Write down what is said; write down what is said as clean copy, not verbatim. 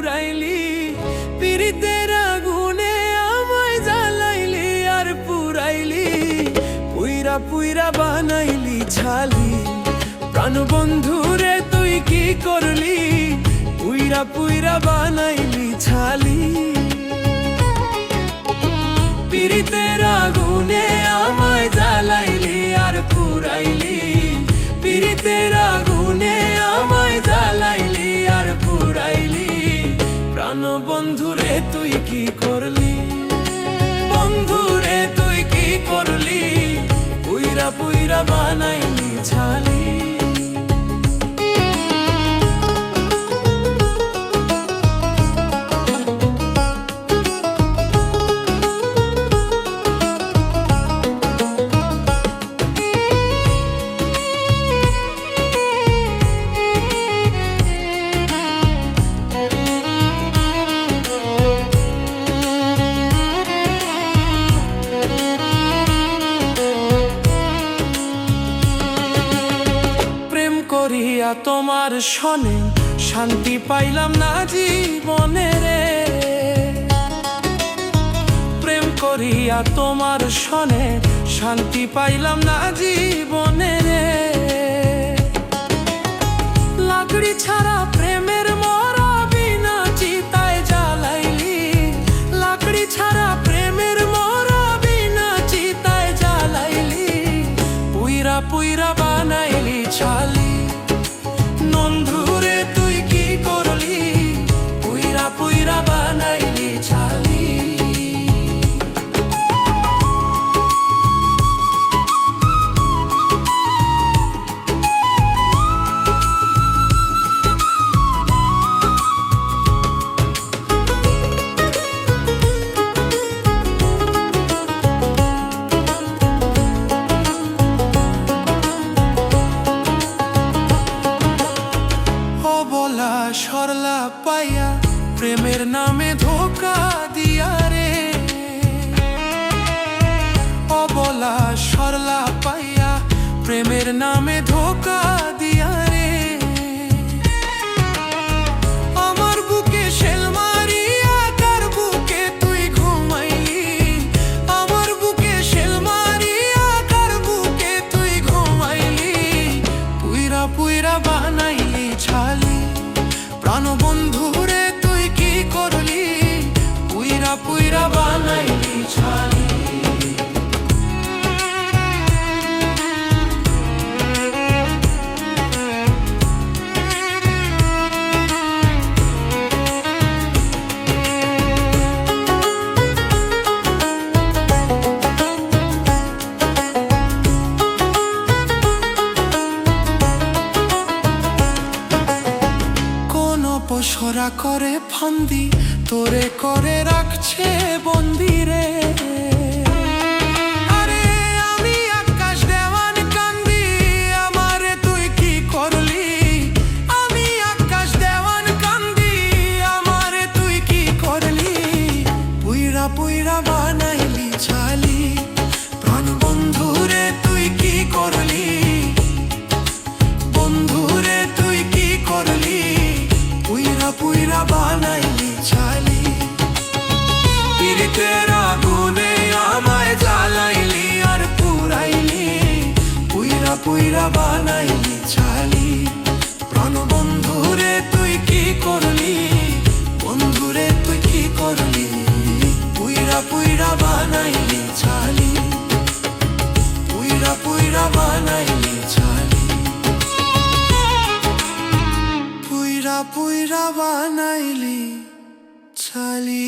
পুরাইলি, পীড়িতের আগুনে আমায় জ্বালাইলি আর পুরাইলি, পুইরা পুইরা বানাইলি ছালি। প্রাণবন্ধু রে তুই কি করলি, পুইরা পুইরা বানাইলি ছালি। পীড়িতের আগুনে আমায় জ্বালাইলি আর পুরাইলি, পীড়িতের আগুনে আমায় জ্বালাইলি আর পুরাইলি। প্রাণবন্ধু রে তুই কি করলি, বন্ধু রে তুই কি করলি, পুইরা পুইরা বানাইলি ছালি। করিয়া তোমার সনে শান্তি পাইলাম না জীবনে রে, প্রেম করিয়া তোমার সনে শান্তি পাইলাম না জীবনে রে। লাকড়ি ছাড়া প্রেমের মরা বিনা চিতায় জ্বালাইলি, লাকড়ি ছাড়া প্রেমের মরা বিনা চিতায় জ্বালাইলি, পুইরা পুইরা বানাইলি ছালি। বন্ধুরে তুই কি করলি, পুইরা পুইরা বানাইলি ছালি। সরলা পাইয়া প্রেমের নামে ধোকা দিয়া রে, অবলা সরলা পাইয়া প্রেমের নামে ধোকা দিয়া রে। আমার বুকে শেল মারিয়া কার বুকে তুই ঘুমাইলি, আমার বুকে শেল মারিয়া কার বুকে তুই ঘুমাইলি, পুইরা পুইরা বানাইলি ছালি। প্রাণবন্ধু রে তুই কি করলি, পুইরা পুইরা বানাইলি ছালি। পসরা করে ফান্দি তোরে করে রাখছে বন্দি রে। আরে আমি আকাশ দেওয়ান কান্দি, আমারে তুই কি করলি, আমি আকাশ দেওয়ান কান্দি, আমারে তুই কি করলি, পুইরা পুইরা বানাইলি ছালি। প্রাণবন্ধু রে তুই কি করলি, বন্ধু রে তুই কি করলি, পুইরা পুইরা বানাইলি ছালি। পীড়িতের আগুনে আমায় জ্বালাইলি আর পুরাইলি, পুইরা পুইরা বানাইলি ছালি। প্রাণবন্ধু রে তুই কি করলি, বন্ধু রে তুই কি করলি, পুইরা পুইরা বানাইলি ছালি, পুইরা পুইরা বানাইলি ছালি, পুইরা পুইরা বানাইলি ছালি।